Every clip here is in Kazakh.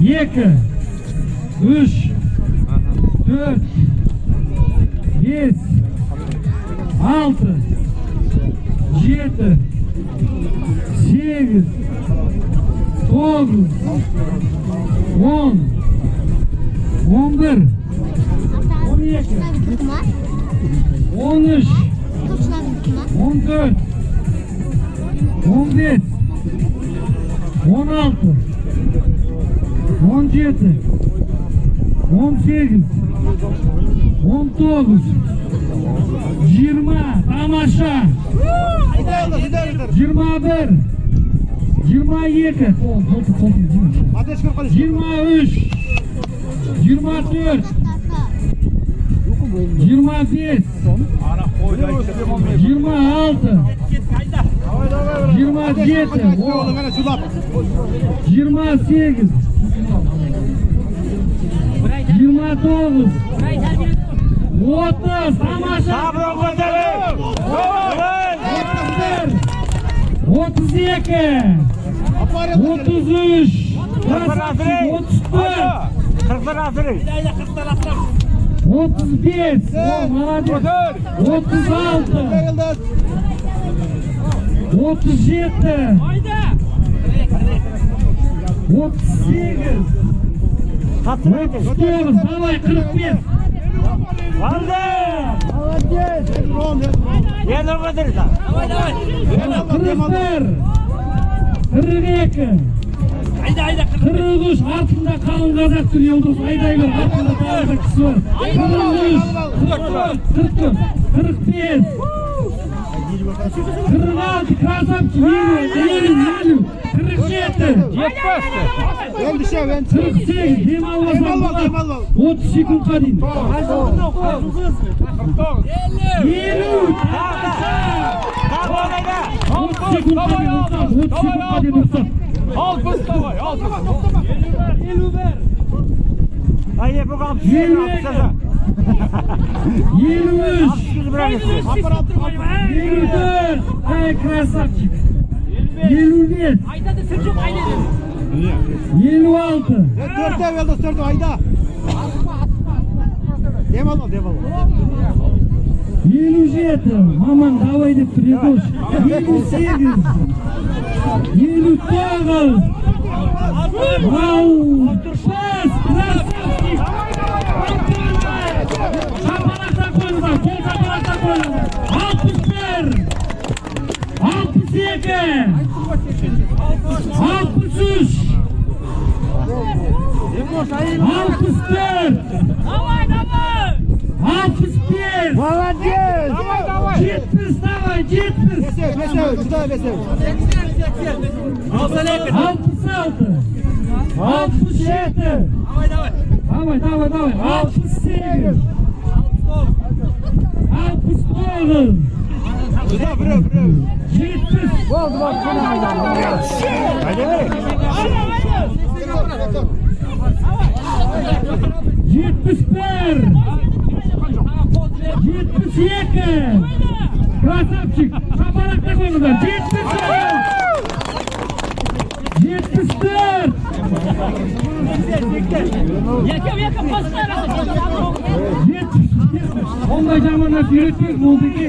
Екі, үш, төрт, бес, алты, жеті, сегіз, тоғыз, 10, 11, 12, 13, 14, 15, 16, 17, 18, 19, 20, тамаша, 21, 22, 23, 24, 25, 26, 27, 28, 29, 30, тамаша, 32, 33, 35, молодец, 36, 37, 38, 39, давай, 45. Молодец! Я на воде, да. Давай. 42, 43, артында қалың қазақ тұр, Елдос, айдай бер, артында тағы кісі бар. 43, 44, 46, красавчик, 50, 47, 48, демалмасам, 30 секундқа дейін. 50, ай, красавчик. 55, 56, 4 ayda. Demal. 57, маман давай деп тұр, Елдос. 58, 59, 60, красавчик. Шапалақта қойыңдар, қол шапалақта қойыңдар. 61, 62, 63, 64, 65, Молодец! 70, давай, 70, 86, 67, давай, 68, 69, 70, Oldu bak. Жетпіс-бір, 72, красавчик, шапалақта қойыңыздар, 74, ондай жаман нәрсе үйретпейік, Молдеке.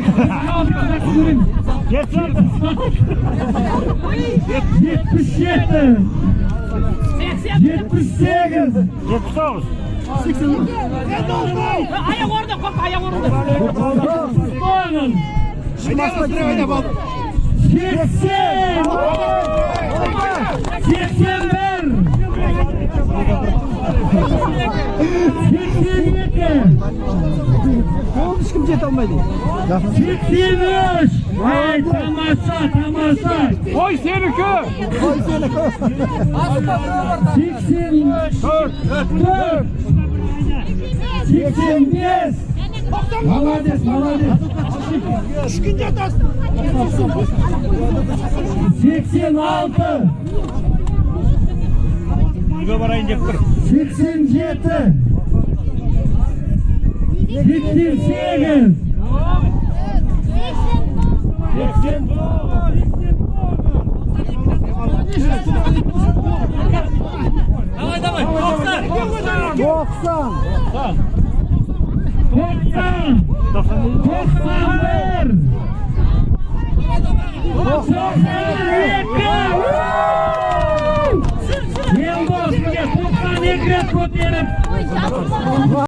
77, 78, 79. Аяқ орында, қорқа, аяқ орында. 80, 82, жете алмайды. 83, ай, тамаша. Ой, seninki. 84, 85, молодец. 86, Үйге барайын деп тұр. 87, 88. Давай, давай, 90. 90. 92. Елдос, 92 ko'tarib.